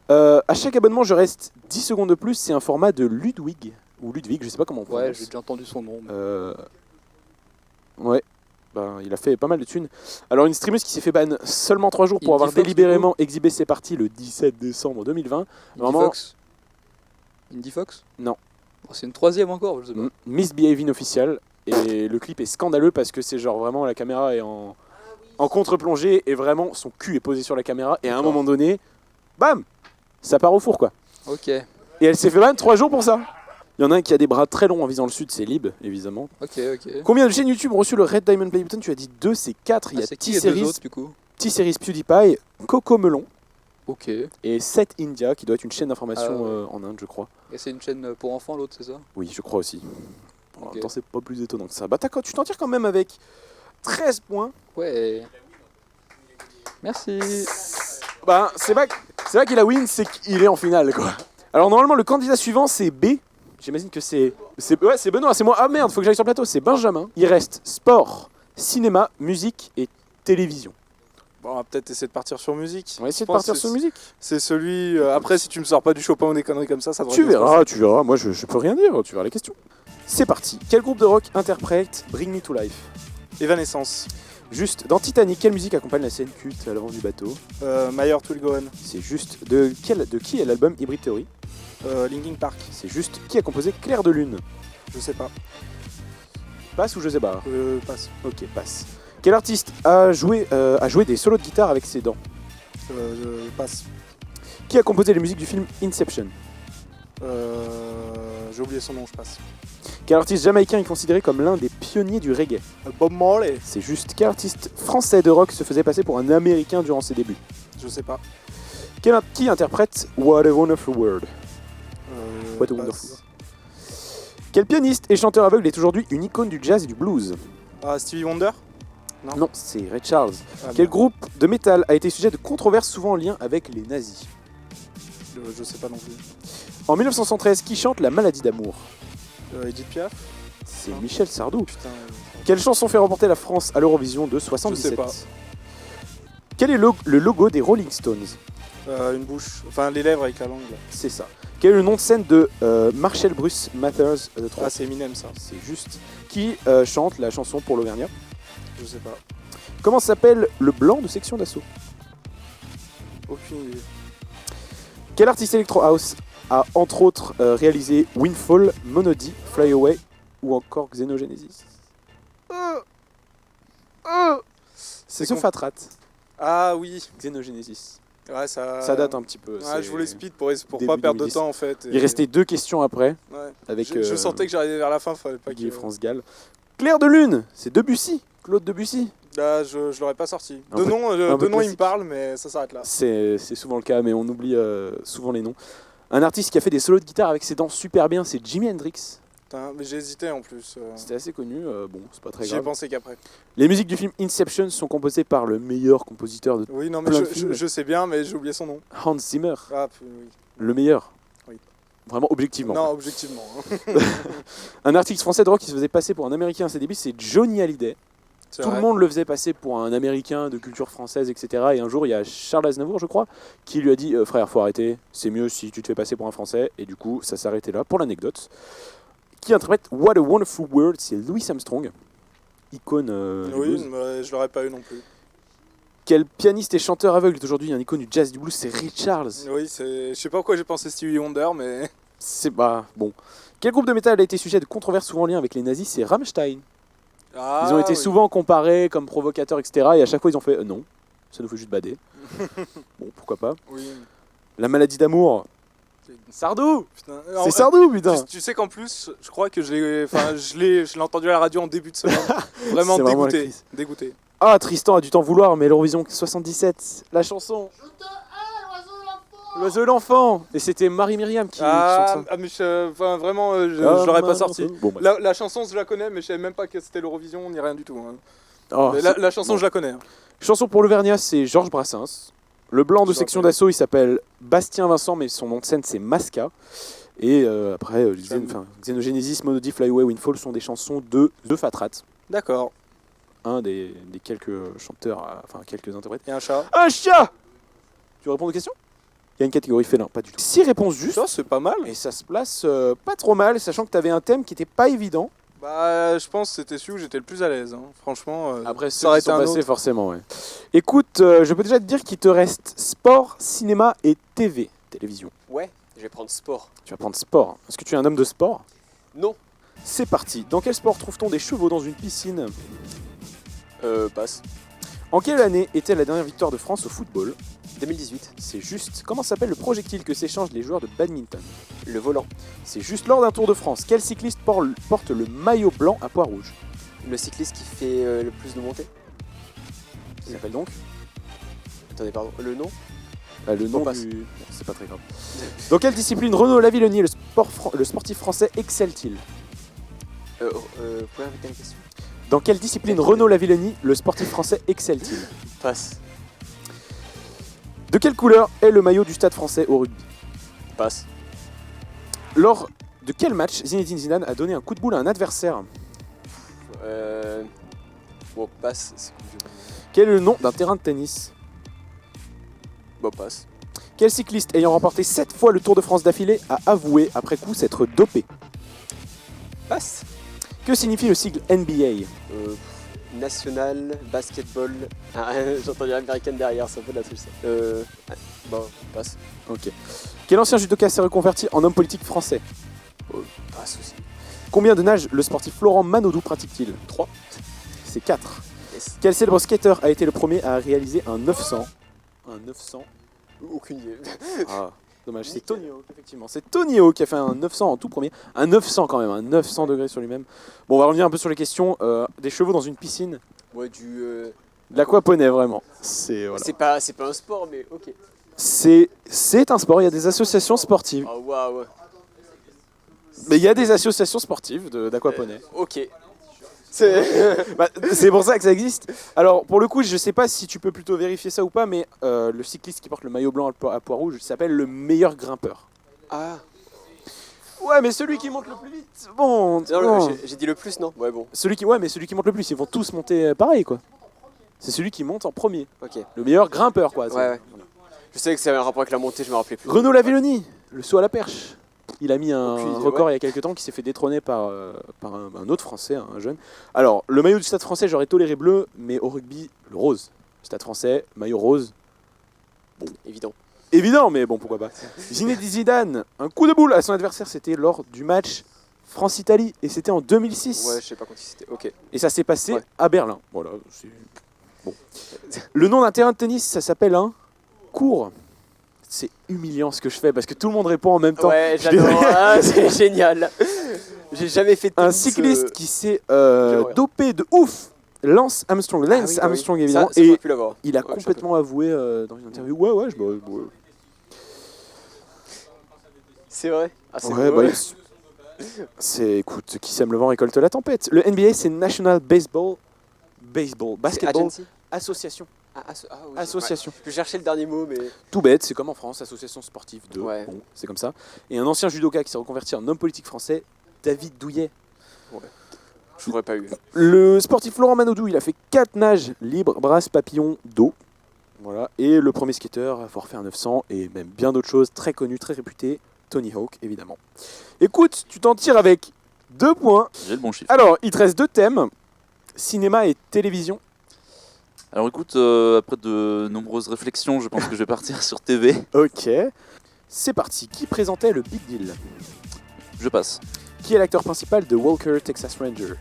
À chaque abonnement, je reste 10 secondes de plus, c'est un format de Ludwig. Ou Ludwig, je sais pas comment on Ouais, prononce. j'ai déjà entendu son nom. mais- Ouais, ben, il a fait pas mal de thunes. Alors une streameuse qui s'est fait ban seulement 3 jours pour Indie avoir Fox, délibérément exhibé ses parties le 17 décembre 2020. Indie Vraiment- Fox. Indie Fox. Non. Oh, c'est une troisième encore, je sais pas. Misbehaving official. Et le clip est scandaleux parce que c'est genre vraiment la caméra est en contre-plongée et vraiment son cul est posé sur la caméra et à un moment donné, bam, ça part au four quoi. Ok, Et elle s'est fait ban 3 jours pour ça. Il y en a un qui a des bras très longs en visant le sud, c'est Lib, évidemment. ok. Combien de chaînes YouTube ont reçu le Red Diamond Play Button? Tu as dit 2, c'est 4. Il y a C'est qui les deux T-Series, autres du coup? T-Series PewDiePie, Coco Melon Ok. et 7 India, qui doit être une chaîne d'information Ah ouais. en Inde, je crois. Et c'est une chaîne pour enfants l'autre, c'est ça? Oui, je crois aussi. En Ok. même temps, c'est pas plus étonnant que ça. Bah, tu t'en tires quand même avec 13 points. Ouais. Merci. Bah, c'est vrai qu'il a win, c'est qu'il est en finale, quoi. Alors, normalement, le candidat suivant, c'est B. J'imagine que c'est Benoît, c'est moi. Ah merde, faut que j'aille sur le plateau. C'est Benjamin. Il reste sport, cinéma, musique et télévision. Bon, on va peut-être essayer de partir sur musique. On va essayer de Je pense partir que sur musique. C'est celui. Après, si tu me sors pas du Chopin ou des conneries comme ça devrait Tu bien se verras, tu verras. Moi, je peux rien dire. Tu verras les questions. C'est parti. Quel groupe de rock interprète Bring Me to Life? passer. Evanescence. Juste, dans Titanic, quelle musique accompagne la scène culte à l'avant du bateau? My Heart Will Go On. C'est juste. De qui est l'album Hybrid Theory? Linkin Park. C'est juste. Qui a composé Clair de Lune? Je sais pas. Passe ou je sais pas? Passe. Ok, passe. Quel artiste a joué des solos de guitare avec ses dents? Passe. Qui a composé les musiques du film Inception? J'ai oublié son nom, je passe. Quel artiste jamaïcain est considéré comme l'un des pionniers du reggae? Bob Marley. C'est juste. Quel artiste français de rock se faisait passer pour un américain durant ses débuts? Je sais pas. Qui interprète What a Wonderful World? What a Passe. Wonderful World. Quel pianiste et chanteur aveugle est aujourd'hui une icône du jazz et du blues? Ah, Stevie Wonder. Non, c'est Ray Charles. Ah, Quel merde. groupe de métal a été sujet de controverses souvent en lien avec les nazis? Je sais pas non plus. En 1973, qui chante La maladie d'amour? Edith Piaf. C'est Michel Sardou. Putain. Quelle chanson fait remporter la France à l'Eurovision de 77? Je sais pas. Quel est le logo des Rolling Stones? Une bouche. Enfin, les lèvres avec la langue. Là. C'est ça. Quel est le nom de scène de Marshall Bruce Mathers de 3? Ah, c'est Eminem ça. C'est juste. Qui chante la chanson pour l'Auvergnat? Je sais pas. Comment s'appelle le blanc de Section d'Assaut? Aucune idée. Quel artiste Electro House a entre autres réalisé Windfall, Monody, Fly Away ou encore Xenogenesis? C'est ce con. Fatrat. Ah oui. Xenogenesis. Ouais, Ça date un petit peu. Ouais, c'est je voulais speed pour début pas perdre de 2010. temps en fait. Il restait 2 questions après. Ouais. Avec, je sentais que j'arrivais vers la fin, fallait pas Guy et que... France-Gall. Clair de Lune, c'est Debussy. Claude Debussy. Là, je l'aurais pas sorti. Un De peu- nom, un peu il me classique. parle, mais ça s'arrête là. C'est souvent le cas, mais on oublie souvent les noms. Un artiste qui a fait des solos de guitare avec ses dents super bien, c'est Jimi Hendrix. Putain, mais j'ai hésité en plus. C'était assez connu, bon, c'est pas très J'y ai grave. pensé qu'après. Les musiques du film Inception sont composées par le meilleur compositeur de Oui, non, mais plein de films, je sais bien, mais j'ai oublié son nom. Hans Zimmer. Ah, oui. Le meilleur. Oui. Vraiment objectivement. Non, objectivement. Un artiste français de rock qui se faisait passer pour un Américain à ses débuts, c'est Johnny Hallyday. C'est Tout vrai. le monde le faisait passer pour un Américain de culture française, etc. Et un jour, il y a Charles Aznavour, je crois, qui lui a dit frère, faut arrêter, c'est mieux si tu te fais passer pour un Français. Et du coup, ça s'est arrêté là pour l'anecdote. Qui interprète What a Wonderful World, c'est Louis Armstrong, icône du Oui, blues. mais je l'aurais pas eu non plus. Quel pianiste et chanteur aveugle est aujourd'hui un icône du jazz du blues, c'est Ray Charles. Oui, je sais pas pourquoi j'ai pensé Stevie Wonder, mais... C'est pas bon. Quel groupe de métal a été sujet de controverses souvent en lien avec les nazis, c'est Rammstein. Ah, Ils ont été oui. souvent comparés comme provocateurs, etc. Et à chaque fois, ils ont fait non, ça nous fait juste bader. Bon, pourquoi pas. Oui. La maladie d'amour. Sardou. Putain. C'est Sardou, putain. Tu sais qu'en plus, je crois que je l'ai entendu à la radio en début de semaine. Vraiment C'est vraiment la dégoûté. crise. Dégoûté. Ah, Tristan a dû t'en vouloir, mais l'Eurovision 77, la chanson. L'oiseau et l'enfant. Et c'était Marie-Myriam qui chante ça. Mais vraiment, je l'aurais pas sorti. Bon, bah. La chanson, je la connais, mais je savais même pas que c'était l'Eurovision ni rien du tout. Hein. Oh, Mais la chanson, je la connais. Hein. Chanson pour l'Auvergnat, c'est Georges Brassens. Le blanc de Je section rappelle. d'assaut, il s'appelle Bastien Vincent, mais son nom de scène, c'est Masca. Et après, Xenogenesis, Monody, Fly Away, Windfall sont des chansons de Fatrat, D'accord. un des quelques chanteurs, enfin quelques interprètes. Et un chat. Un chat. Tu réponds aux questions? Il y a une catégorie félin, pas du tout. 6 réponses justes, Ça, c'est pas mal. et ça se place pas trop mal, sachant que tu avais un thème qui était pas évident. Bah, je pense que c'était celui où j'étais le plus à l'aise. Hein. Franchement, Après, ça ceux aurait qui été sont un passés, autre. forcément, ouais. Écoute, je peux déjà te dire qu'il te reste sport, cinéma et TV, télévision. Ouais, je vais prendre sport. Tu vas prendre sport. Est-ce que tu es un homme de sport? Non. C'est parti. Dans quel sport trouve-t-on des chevaux dans une piscine? Passe. En quelle année était la dernière victoire de France au football? 2018. C'est juste. Comment s'appelle le projectile que s'échangent les joueurs de badminton? Le volant. C'est juste. Lors d'un Tour de France, quel cycliste porte le maillot blanc à pois rouge? Le cycliste qui fait le plus de montées. Il s'appelle donc Attendez, pardon. Le nom? le nom passe. du... Bon, c'est pas très grave. Dans quelle discipline Renaud Lavillenie, le sportif français, excelle-t-il? Vous pouvez répéter la question? Dans quelle discipline Renaud Lavillenie, le sportif français, excelle-t-il? Passe. De quelle couleur est le maillot du Stade français au rugby? Passe. Lors de quel match Zinedine Zidane a donné un coup de boule à un adversaire? Bon, passe. C'est comme je veux. Quel est le nom d'un terrain de tennis? Bon, passe. Quel cycliste ayant remporté 7 fois le Tour de France d'affilée a avoué après coup s'être dopé? Passe. Que signifie le sigle NBA? National Basketball. Ah, j'ai entendu américaine derrière, c'est un peu de la triche ça. Bon, passe. Ok. Quel ancien judoka s'est reconverti en homme politique français? Passe aussi. Combien de nages le sportif Florent Manodou pratique-t-il? 3. C'est 4. Yes. Quel célèbre skater a été le premier à réaliser un 900? Un 900? Aucune idée. Ah, dommage, c'est Tony Hawk, effectivement. C'est Tony Hawk qui a fait un 900 en tout premier. Un 900 quand même, un 900 degrés sur lui-même. Bon, on va revenir un peu sur les questions. Des chevaux dans une piscine. Ouais, De l'aquaponais, vraiment. C'est voilà. C'est pas un sport, mais ok. C'est un sport, il y a des associations sportives. Oh, waouh. Mais il y a des associations sportives d'aquaponais. Ok. C'est pour ça que ça existe. Alors, pour le coup, je sais pas si tu peux plutôt vérifier ça ou pas, mais le cycliste qui porte le maillot blanc à pois rouge s'appelle le meilleur grimpeur. Ah. Ouais, mais celui qui monte le plus vite. Bon, Non, j'ai dit le plus, non? Ouais, bon. celui qui monte le plus, ils vont tous monter pareil, quoi. C'est celui qui monte en premier. Ok. Le meilleur grimpeur, quoi. Ouais. Je savais que ça avait un rapport avec la montée, je me rappelais plus. Renaud Lavillenie, le saut à la perche. Il a mis un Aucune idée, record ouais. il y a quelques temps qui s'est fait détrôner par un autre Français, un jeune. Alors, le maillot du Stade français, j'aurais toléré bleu, mais au rugby, le rose. Stade français, maillot rose. Évident. Évident, mais bon, pourquoi pas. Zinedine Zidane, un coup de boule à son adversaire, c'était lors du match France-Italie, et c'était en 2006. Ouais, je sais pas quand c'était. Ok. Et ça s'est passé Ouais. à Berlin. Voilà, c'est... Bon. Le nom d'un terrain de tennis, ça s'appelle un court. c'est humiliant ce que je fais parce que tout le monde répond en même temps. Ouais, Je suis désolé. j'adore. Ah, c'est génial. J'ai jamais fait de Un tennis, cycliste qui s'est horreur. dopé de ouf. Lance Armstrong, Ah oui, bah oui. Armstrong évidemment, Ça, et j'aurais pu l'avoir. il a Ouais, complètement avoué dans une interview. Ouais, je me. C'est vrai. Ah, c'est Ouais, vrai. c'est écoute, qui sème le vent récolte la tempête. Le NBA, c'est National Basketball Agency. Association. Ah, oui, Association. ouais. Je cherchais le dernier mot, mais. Tout bête, c'est comme en France, association sportive de. Ouais. Bon, c'est comme ça. Et un ancien judoka qui s'est reconverti en homme politique français, David Douillet. Je n'aurais pas eu. Le sportif Laurent Manodou, il a fait 4 nages libres, brasse, papillon, dos. Voilà. Et le premier skateur, forfait à 900, et même bien d'autres choses, très connu, très réputé, Tony Hawk, évidemment. Écoute, tu t'en tires avec 2 points. J'ai le bon chiffre. Alors, il te reste 2 thèmes, cinéma et télévision. Alors écoute, après de nombreuses réflexions, je pense que je vais partir sur TV. Ok. C'est parti. Qui présentait le Big Deal? Je passe. Qui est l'acteur principal de Walker, Texas Ranger?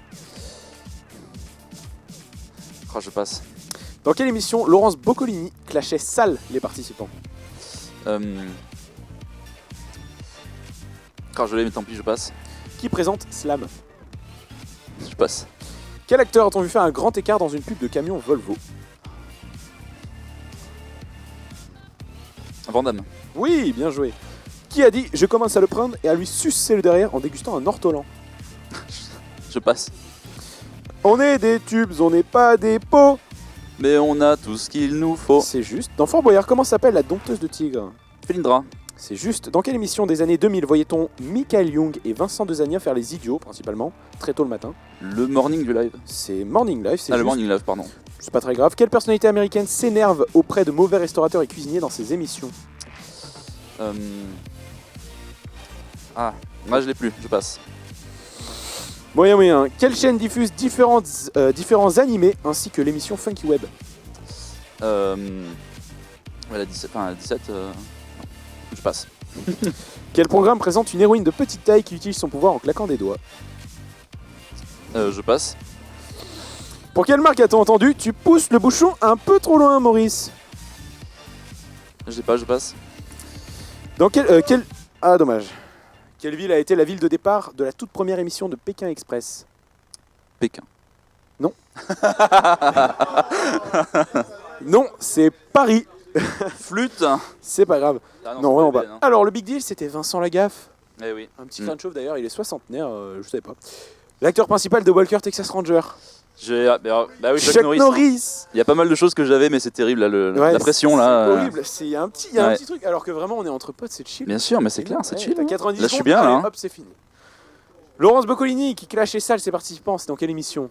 Oh, je passe. Dans quelle émission Laurence Boccolini clashait sale les participants? Je l'ai, mais tant pis, je passe. Qui présente Slam? Je passe. Quel acteur a-t-on vu faire un grand écart dans une pub de camion Volvo? Van Damme. Oui, bien joué. Qui a dit « Je commence à le prendre et à lui sucer le derrière en dégustant un ortolan » Je passe. On est des tubes, on n'est pas des pots. Mais on a tout ce qu'il nous faut. C'est juste. Dans Fort Boyard, comment s'appelle la dompteuse de tigre? Felindra. C'est juste. Dans quelle émission des années 2000 voyait-on Michael Young et Vincent Dezania faire les idiots, principalement, très tôt le matin? Le morning du live. C'est Morning Live, c'est Ah, juste. le morning live, pardon. C'est pas très grave. Quelle personnalité américaine s'énerve auprès de mauvais restaurateurs et cuisiniers dans ses émissions? Ah, moi je l'ai plus, je passe. Moyen. Quelle chaîne diffuse différents animés ainsi que l'émission Funky Web? Voilà, 17, enfin 17, je passe. Quel programme présente une héroïne de petite taille qui utilise son pouvoir en claquant des doigts? Je passe. Pour quelle marque a-t-on entendu? Tu pousses le bouchon un peu trop loin, Maurice. Je sais pas, je passe. Dans quelle... Ah, dommage. Quelle ville a été la ville de départ de la toute première émission de Pékin Express? Pékin. Non. Non, c'est Paris. Flûte. C'est pas grave. Ah non, vraiment c'est pas. pas bien, Alors, le Big Deal, c'était Vincent Lagaffe. Eh oui. Un petit crâne chauve d'ailleurs, il est soixantenaire, je savais pas. L'acteur principal de Walker, Texas Ranger. Bah oui, Chuck Norris. Il y a pas mal de choses que j'avais, mais c'est terrible, là, Ouais, la pression c'est là. horrible, il y a un petit truc, alors que vraiment on est entre potes, c'est chill. Bien sûr, mais c'est clair, c'est chill. T'as 90 Là, je suis secondes, bien, allez, là, hein. hop, c'est fini. Laurence Boccolini qui clashait sale ses participants, c'est dans quelle émission?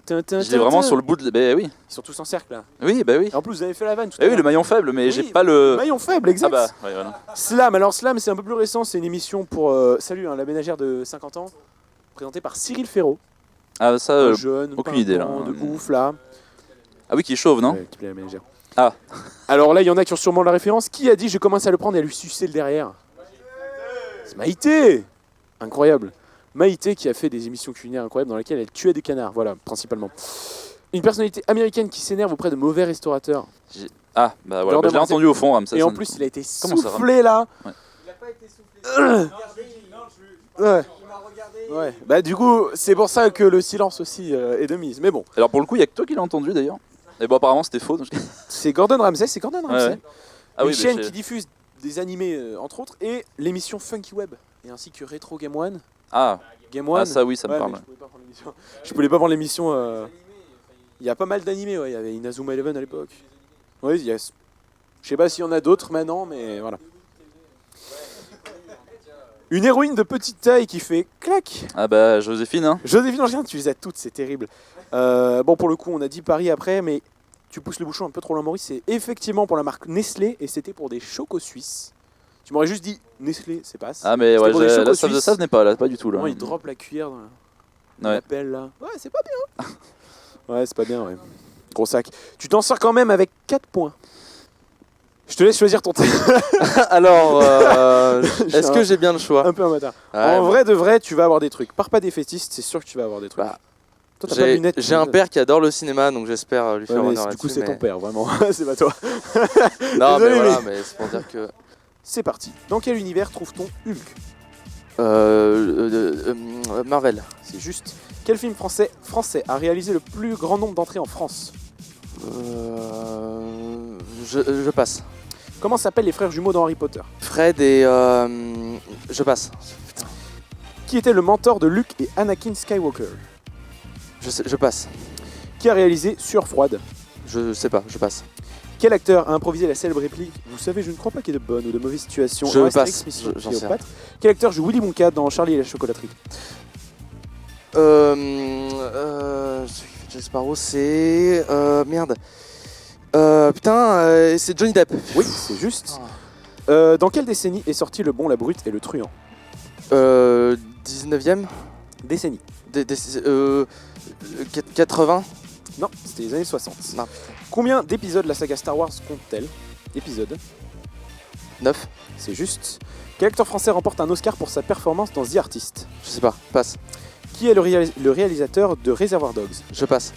J'étais vraiment sur le bout de. Bah oui. Ils sont tous en cercle là. Oui, bah oui. Et en plus, vous avez fait la vanne tout à Eh oui, l'heure. le maillon faible, mais Oui, j'ai pas le. Maillon faible, exact. Ah bah, ouais, voilà. Slam, alors Slam, c'est un peu plus récent, c'est une émission pour Salut, la ménagère de 50 ans, présentée par Cyril Ferraud. Ah, ça, Un jeune, aucune pimpant, idée là. de ouf là. Ah oui, qui est chauve, non? Ouais, qui plaît à la ménagère. Ah. Alors là, il y en a qui ont sûrement la référence. Qui a dit je commence à le prendre et à lui sucer le derrière? C'est Maïté. Incroyable. Maïté qui a fait des émissions culinaires incroyables dans lesquelles elle tuait des canards, voilà, principalement. Une personnalité américaine qui s'énerve auprès de mauvais restaurateurs. Ah, bah voilà, Gordon bah, je l'ai Ramsay. entendu au fond, Ramsay. Et en plus, il a été Comment ça, soufflé là. Ouais. Il a pas été soufflé. Ouais. Ouais. Bah du coup, c'est pour ça que le silence aussi est de mise. Mais bon. Alors pour le coup, il y a que toi qui l'as entendu d'ailleurs. Et bon, apparemment c'était faux. Donc... C'est Gordon Ramsay, c'est Gordon Ramsay. Ouais. Ah Une oui, chaîne bah, qui diffuse des animés entre autres et l'émission Funky Web et ainsi que Retro Game One. Ah. Game One. Ah ça oui, ça me Ouais, parle. mais je pouvais pas prendre l'émission. Il y a pas mal d'animés, ouais. Il y avait Inazuma Eleven à l'époque. Oui, je sais pas s'il y en a d'autres maintenant, mais voilà. Une héroïne de petite taille qui fait clac. Ah bah Joséphine, hein. Joséphine Angien, tu les as toutes, c'est terrible. Bon, pour le coup, on a dit Paris après, mais tu pousses le bouchon un peu trop loin, Maurice. C'est effectivement pour la marque Nestlé et c'était pour des chocos suisses. Tu m'aurais juste dit Nestlé, c'est pas. Ah mais ouais, là, ça venait pas, là, pas du tout là. Non, il drop la cuillère dans la pelle là. Ouais, c'est pas bien. Ouais, c'est pas bien, ouais. Gros sac. Tu t'en sors quand même avec 4 points. Je te laisse choisir ton thème. Alors, est-ce que j'ai bien le choix? Un peu amateur. Ouais, En bon. vrai de vrai, tu vas avoir des trucs. Pars pas des fétistes, c'est sûr que tu vas avoir des trucs. Bah, Toi, t'as pas de lunettes. J'ai un père qui adore le cinéma, donc j'espère lui faire Ouais, mais honneur du coup, là-dessus, c'est ton mais- père, vraiment. C'est pas toi. Non, mais Désolé, voilà, mais c'est pour dire que... C'est parti. Dans quel univers trouve-t-on Hulk? Marvel. C'est juste. Quel film français a réalisé le plus grand nombre d'entrées en France? Je passe. Comment s'appellent les frères jumeaux dans Harry Potter? Fred et... je passe. Qui était le mentor de Luke et Anakin Skywalker? Je passe. Qui a réalisé Sueur froide? Je sais pas, je passe. Quel acteur a improvisé la célèbre réplique Vous savez, je ne crois pas qu'il y ait de bonnes ou de mauvaises situations. Je dans Astérix, passe, Mission j'en sais Cléopâtre. Quel acteur joue Willy Wonka dans Charlie et la chocolaterie? Jack Sparrow, c'est... merde. C'est Johnny Depp. Oui, c'est juste. Dans quelle décennie est sorti Le Bon, la Brute et le Truand? 19e Décennie. 80. Non, c'était les années 60. Non. Combien d'épisodes la saga Star Wars compte-t-elle? Épisode 9. C'est juste. Quel acteur français remporte un Oscar pour sa performance dans The Artist? Je sais pas, passe. Qui est le réalisateur de Reservoir Dogs? Je passe.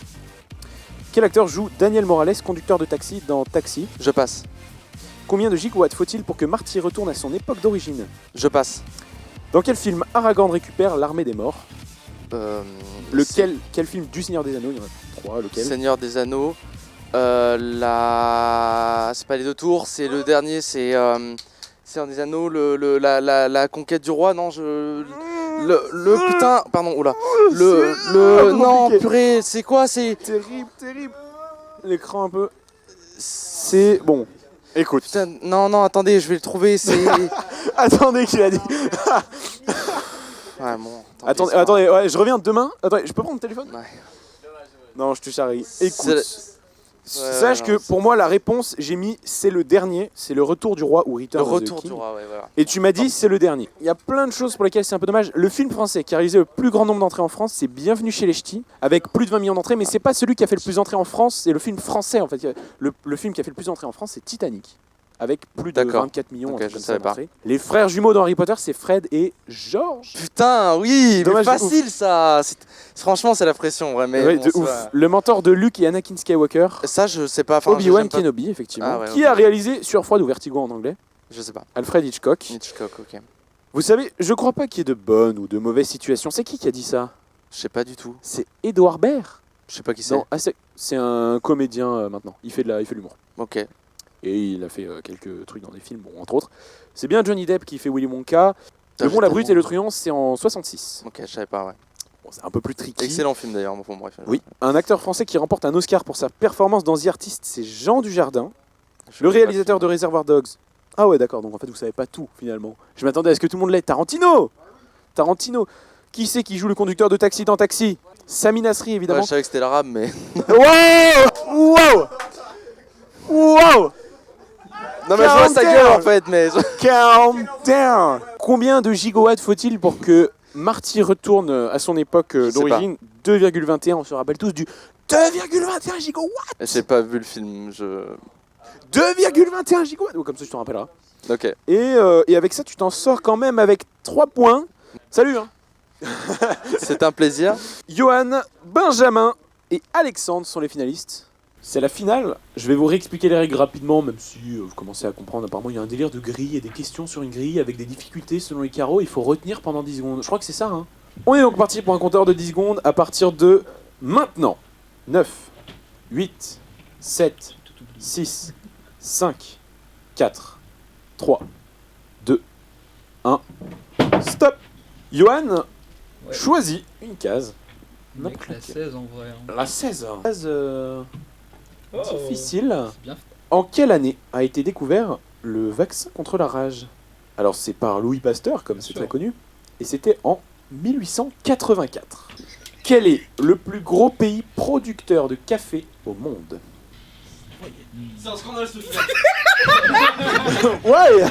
Quel acteur joue Daniel Morales, conducteur de taxi dans Taxi? Je passe. Combien de gigawatts faut-il pour que Marty retourne à son époque d'origine? Je passe. Dans quel film Aragorn récupère l'armée des morts? Quel film du Seigneur des Anneaux? Il y en a 3, lequel? Seigneur des Anneaux. C'est pas les deux tours, c'est le dernier, c'est Seigneur des Anneaux, la conquête du roi, non, putain, pardon, oula. Non, purée, c'est quoi, c'est... Terrible. L'écran un peu... C'est... Bon, écoute. Putain, non, attendez, je vais le trouver, c'est... Attendez, qu'il a dit. Ouais, bon, Attendez, ouais, je reviens demain. Attendez, je peux prendre mon téléphone? Ouais. Non, je te charrie. Écoute, Ouais, sache non, que pour moi, la réponse, j'ai mis c'est le dernier, c'est le retour du roi ou Return Le of the retour King. du roi, ouais, voilà. Et tu m'as dit c'est le dernier. Il y a plein de choses pour lesquelles c'est un peu dommage. Le film français qui a réalisé le plus grand nombre d'entrées en France, c'est Bienvenue chez les Ch'tis, avec plus de 20 millions d'entrées, mais c'est pas celui qui a fait le plus d'entrées en France, c'est le film français en fait. Le film qui a fait le plus d'entrées en France, c'est Titanic, avec plus de D'accord. 24 millions. Ok, un truc je comme ça, savais pas. d'entrées. Les frères jumeaux dans Harry Potter, c'est Fred et George. Putain, oui, Dommage mais de facile ça. Franchement, c'est la pression, ouais, mais Ouais, bon, de ça ouf. va. Le mentor de Luke et Anakin Skywalker. Ça, je sais pas. Enfin, Obi-Wan j'aime pas- Kenobi, effectivement. Ah ouais, Qui ok. a réalisé Sueur froide ou Vertigo en anglais? Je sais pas. Alfred Hitchcock. Hitchcock, ok. Vous savez, je crois pas qu'il y ait de bonnes ou de mauvaises situations. C'est qui a dit ça? Je sais pas du tout. C'est Édouard Baird. Je sais pas qui c'est. Non, c'est un comédien maintenant. Il fait de l'humour. Ok. Et il a fait quelques trucs dans des films, bon, entre autres. C'est bien Johnny Depp qui fait Willy Wonka. Putain, Le Bon, la j'ai Brute et le Truand, c'est en 66. Ok, je savais pas, ouais. Bon, c'est un peu plus tricky. Excellent film d'ailleurs, bon, bref. Oui. Un acteur français qui remporte un Oscar pour sa performance dans The Artist, c'est Jean Dujardin. Je Le sais réalisateur de Reservoir Dogs. Ah ouais, d'accord, donc en fait vous savez pas tout finalement. Je m'attendais à ce que tout le monde l'ait. Tarantino. Qui c'est qui joue le conducteur de taxi dans Taxi? Sami Nasri pas. Ouais, évidemment. je savais que c'était l'arabe, mais. Wow. Non, mais je vois sa gueule en fait, mais. Calm down. Combien de gigawatts faut-il pour que Marty retourne à son époque sais d'origine? 2,21, on se rappelle tous du 2,21 gigawatts. J'ai pas vu le film, je. 2,21 gigawatts. Oh, comme ça, je te rappellerai. Ok. Et avec ça, tu t'en sors quand même avec 3 points. Salut, hein. C'est un plaisir. Johan, Benjamin et Alexandre sont les finalistes. C'est la finale. Je vais vous réexpliquer les règles rapidement, même si vous commencez à comprendre. Apparemment, il y a un délire de grille et des questions sur une grille avec des difficultés selon les carreaux. Il faut retenir pendant 10 secondes. Je crois que c'est ça, hein. On est donc parti pour un compteur de 10 secondes à partir de maintenant. 9, 8, 7, 6, 5, 4, 3, 2, 1. Stop. Johan, choisis une case. Mec, la 16 en vrai. Hein. La 16. Difficile. C'est bien fait. En quelle année a été découvert le vaccin contre la rage? Alors c'est par Louis Pasteur, comme c'est très connu, et c'était en 1884. Quel est le plus gros pays producteur de café au monde? C'est un scandale ce film. Ouais.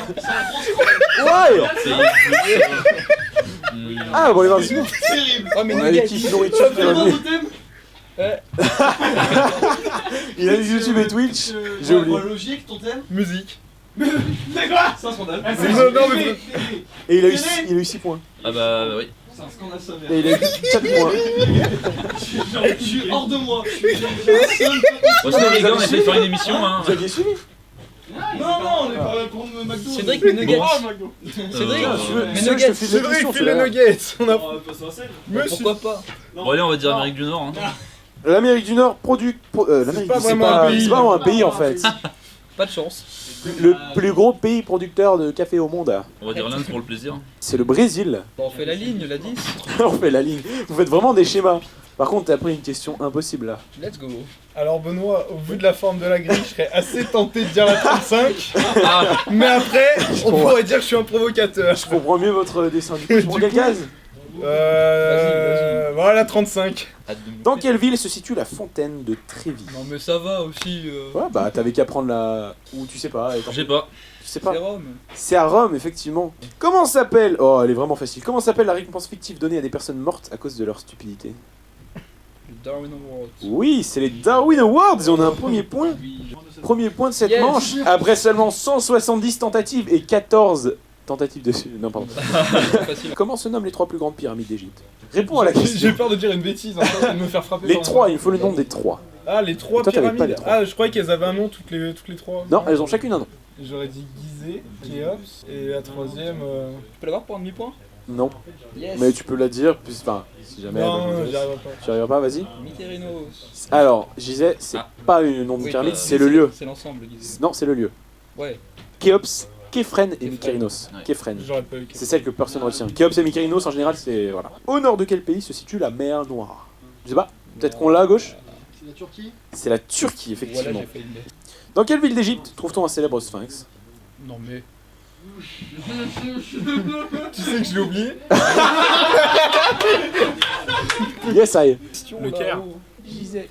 Ah bon, les voir sinon. Terrible. On a l'équipe nourriture qui est revenue. Il a dit YouTube et Twitch. J'ai oublié. Logique, ton thème? Musique. C'est quoi? C'est un scandale. Non, mais... Et il a eu 6 points. Ah bah oui. C'est un scandale sommaire. Et il a eu 4 points. Je suis hors de moi. Bon, sinon, les gars, on essaie de faire une émission. Hein. Vous aviez suivi? Non, on est pas là pour le McDo. Cédric, mes nuggets. Cédric, mes nuggets. Cédric, file les nuggets. On a... Pourquoi pas? Bon, allez, on va dire Amérique du Nord. Hein. L'Amérique du Nord produit. L'Amérique pas du Sud, vraiment un pays. c'est pas vraiment un pays en fait. Pas de chance. Le plus gros pays producteur de café au monde, On va dire l'Inde pour le plaisir. c'est le Brésil. Bon, on fait la ligne, la 10. On fait la ligne. Vous faites vraiment des schémas. Par contre, t'as pris une question impossible là. Let's go. Alors Benoît, au vu de la forme de la grille, je serais assez tenté de dire la 35. Mais après, on pourrait dire que je suis un provocateur. Je comprends mieux votre dessin. Du coup, je prends quelle case? Voilà 35. Dans quelle ville se situe la fontaine de Trévi? Non mais ça va aussi. Ouais, bah t'avais qu'à prendre la. Ou tu sais pas. Je sais pas. Tu sais pas. C'est Rome. C'est à Rome, effectivement. Comment s'appelle. Oh, elle est vraiment facile. Comment s'appelle la récompense fictive donnée à des personnes mortes à cause de leur stupidité? Le Darwin Award. Oui, c'est les Darwin Awards et on a un premier point. Premier point de cette Yes. manche, après seulement 170 tentatives et 14 tentatives dessus. Non, pardon. Facile. Comment se nomment les 3 plus grandes pyramides d'Égypte? Réponds à la question. J'ai peur de dire une bêtise, en train de me faire frapper. Les par un- 3, il faut le nom des 3. Ah, les 3 Toi, t'avais pas pyramides. les trois. Ah, je croyais qu'elles avaient un nom toutes les 3. Non, elles ont chacune un nom. J'aurais dit Gizeh, Khéops, et la troisième. Tu peux l'avoir pour un demi-point? Non. Yes. Mais tu peux la dire, puis enfin, si jamais. Non, elle- j'y arriverai pas. Tu arriveras pas, vas-y. Mytérinos. Alors, je disais, c'est pas le nom de Oui, pyramide, bah, c'est le lieu. C'est l'ensemble, disons. Non, c'est le lieu. Ouais. Khéops, Képhren et Mykérinos. Ouais. Képhren. J'aurais pas eu. C'est celle que personne retient. Khéops et Mykérinos, en général, c'est. Voilà. Au nord de quel pays se situe la mer Noire? Je sais pas, peut-être qu'on l'a à gauche? C'est la Turquie? C'est la Turquie, Voilà, effectivement. j'ai fait une bête. Dans quelle ville d'Égypte trouve-t-on un célèbre sphinx? Non mais. Tu sais que je l'ai oublié? Yes, I. Le Caire. Gizeh.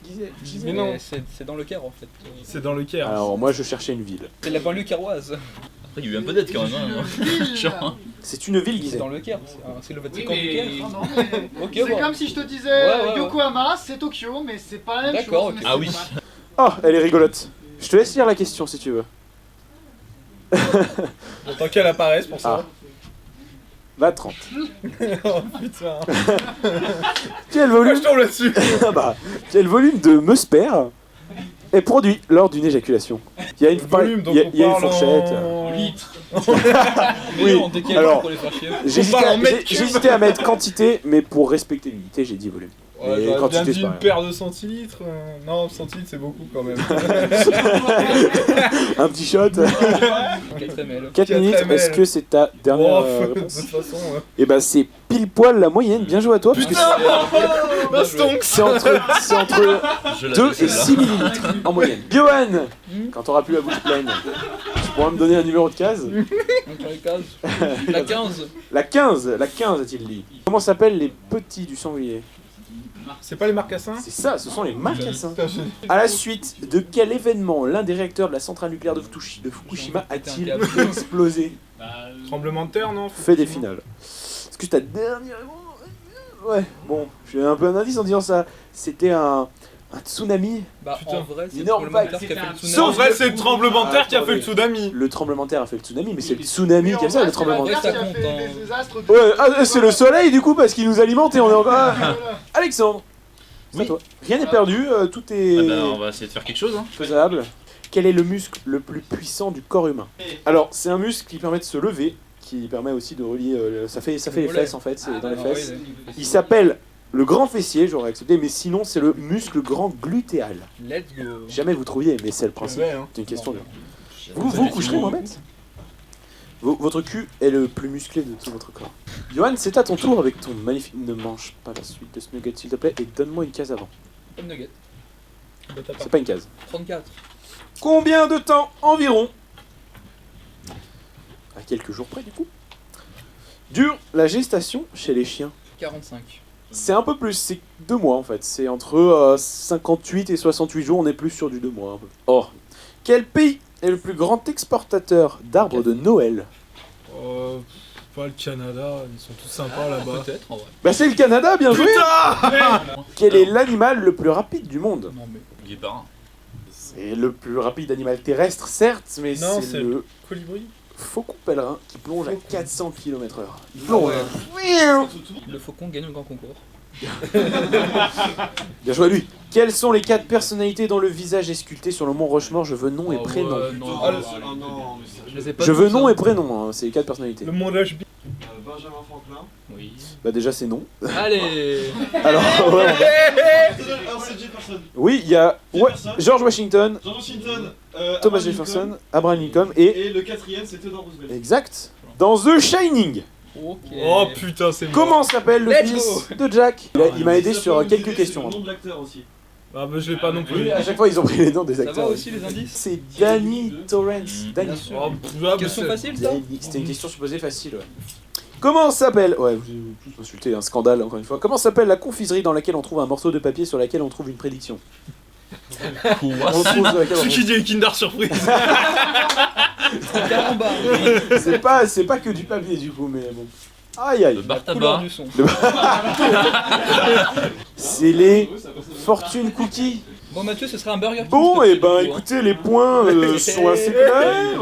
Mais non. C'est dans le Caire en fait. C'est dans le Caire. Alors, moi, je cherchais une ville. C'est la banlieue caroise. Après, il y a eu un peu d'aide quand même. Hein. Genre. C'est une ville, C'est Gizeh. dans le Caire. C'est le Vatican du Caire. Non, mais Ok, c'est bon. comme si je te disais Ouais. Yokohama, c'est Tokyo, mais c'est pas la même D'accord, chose. ok. mais Ah c'est oui. pas- Oh, elle est rigolote. Je te laisse lire la question si tu veux. Bon, tant qu'elle apparaisse pour ça. Va 30. Oh putain. Quel Pourquoi volume je tombe là-dessus? Ah bah, quel volume de Meusper est produit lors d'une éjaculation? Il y a une, Volume, donc il y a on une parle fourchette. en litres. Oui, on décale alors, pour les faire chier. J'ai On parle en mètres j'ai cubes. hésité à mettre quantité, mais pour respecter l'unité, j'ai dit volume. Ouais, Et j'aurais quantité, bien c'est dit pas une grave. paire de centilitres. Non, centilitres c'est beaucoup quand même. Un petit shot. 4 ml. 4 minutes, 4 ml. est-ce que c'est ta dernière Oh, de réponse? toute façon. Et bah c'est pile poil la moyenne, bien joué à toi, parce que Bastonks. c'est entre Je l'avais 2 et celle-là. 6 millilitres en moyenne. Johan, quand t'auras plus la bouche pleine, tu pourras me donner un numéro de case? Encore les cases. La 15. La 15 a-t-il dit. Comment s'appellent les petits du sanglier? C'est pas les marcassins? C'est ça, ce sont les marcassins. Putain, À la suite de quel événement l'un des réacteurs de la centrale nucléaire de Fukushima a-t-il explosé? Tremblement de terre, non? Fait des finales. Est-ce que ta dernière réponse? Ouais, bon, j'ai un peu un indice en disant ça. C'était un tsunami. Bah Putain. en vrai, c'est le Énorme tremblement de vague. terre qui a fait le tsunami. Sauf vrai, c'est le tremblement de terre qui a fait le Attendez. tsunami. Le tremblement de terre a fait le tsunami, mais c'est le tsunami qui a fait le tremblement de terre. ça qui a compte, fait hein. des désastres de- Ouais, ah, c'est le soleil du coup parce qu'il nous alimente et on est encore. Ah, Alexandre, c'est à toi. Rien n'est perdu, tout est Ah bah, on va essayer de faire quelque chose. Hein. faisable. Quel est le muscle le plus puissant du corps humain? Alors, c'est un muscle qui permet de se lever, qui permet aussi de relier. Ça fait les mollet. fesses en fait, c'est dans les Ah, oui, fesses. oui. Il s'appelle le grand fessier, j'aurais accepté, mais sinon c'est le muscle grand glutéal. Let's go. Jamais vous trouviez, mais c'est le principe. Ouais, hein. C'est une question de. Non. Vous coucherez moins bête. Votre cul est le plus musclé de tout votre corps. Johan, c'est à ton tour avec ton magnifique. Ne mange pas la suite de ce nugget s'il te plaît et donne-moi une case avant. Pas de nugget. Bah, t'as pas. C'est pas une case. 34. Combien de temps environ, à quelques jours près du coup, dure la gestation chez les chiens? 45. C'est un peu plus, c'est 2 mois en fait. C'est entre 58 et 68 jours, on est plus sur du 2 mois un peu. Or, quel pays est le plus grand exportateur d'arbres de Noël? Pas le Canada, ils sont tous sympas là-bas. Peut-être en vrai. Bah c'est le Canada, bien joué. Putain. Quel est l'animal le plus rapide du monde? Non mais. Guépard. C'est le plus rapide animal terrestre, certes, mais Non, c'est c'est le... Colibri. faucon pèlerin qui plonge à 400 km/h. Il plonge. Le faucon gagne le grand concours. Bien joué à lui. Quelles sont les 4 personnalités dont le visage est sculpté sur le mont Rochemort? Je veux nom et prénom. Je veux nom et prénom, hein, c'est les 4 personnalités. Le monde HB. Benjamin Franklin. Oui. Bah déjà c'est non. Allez. Alors, ouais, Alors c'est Jefferson. oui, il y a George Washington, George Washington, Thomas Abraham Jefferson, Lincoln, Abraham Lincoln et... et le 4ème c'est Theodore Roosevelt. Exact. Dans The Shining. Ok. Oh putain, c'est mort. Comment s'appelle le Let's fils de Jack? Il m'a aidé sur quelques questions. Le nom de l'acteur aussi. Ah bah je l'ai pas non plus. Oui, à chaque fois ils ont pris les noms des Ça va acteurs. aussi les indices? C'est Danny Torrance. Danny. Oh, ah, Question facile ça? C'était une question supposée facile, ouais. Comment s'appelle... Ouais, vous avez tous insulté, un scandale encore une fois. Comment s'appelle la confiserie dans laquelle on trouve un morceau de papier sur laquelle on trouve une prédiction? On trouve sur laquelle on C'est qui dit Kinder Surprise? C'est pas que du papier du coup, mais bon. Aïe aïe. Le bar Couleur tabac. du son. C'est les Fortune Cookies. Bon Mathieu, ce serait un burger. King, Bon, s'il et te plaît, ben du coup, hein. écoutez, les points sont assez clairs.